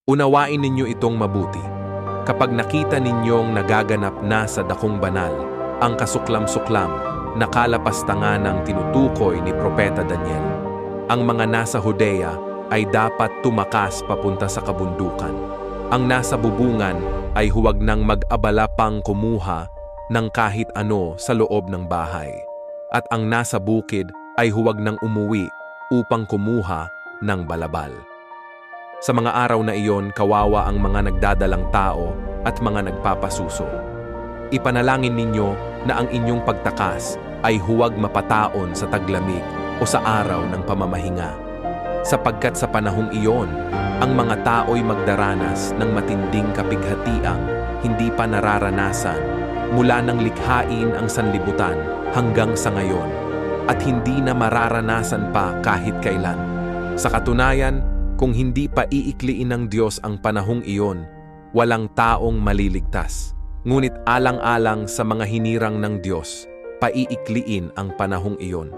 Unawain ninyo itong mabuti. Kapag nakita ninyong nagaganap na sa dakong banal, ang kasuklam-suklam na kalapastangan ng tinutukoy ni Propeta Daniel, ang mga nasa Judea ay dapat tumakas papunta sa kabundukan. Ang nasa bubungan ay huwag nang mag-abala pang kumuha ng kahit ano sa loob ng bahay. At ang nasa bukid ay huwag nang umuwi upang kumuha ng balabal. Sa mga araw na iyon, kawawa ang mga nagdadalang tao at mga nagpapasuso. Ipanalangin ninyo na ang inyong pagtakas ay huwag mapataon sa taglamig o sa araw ng pamamahinga. Sapagkat sa panahong iyon, ang mga tao'y magdaranas ng matinding kapighatiang hindi pa nararanasan mula nang likhain ang sanlibutan hanggang sa ngayon at hindi na mararanasan pa kahit kailan. Sa katunayan, kung hindi pa iikliin ng Diyos ang panahong iyon, walang taong maliligtas. Ngunit alang-alang sa mga hinirang ng Diyos, paiikliin ang panahong iyon.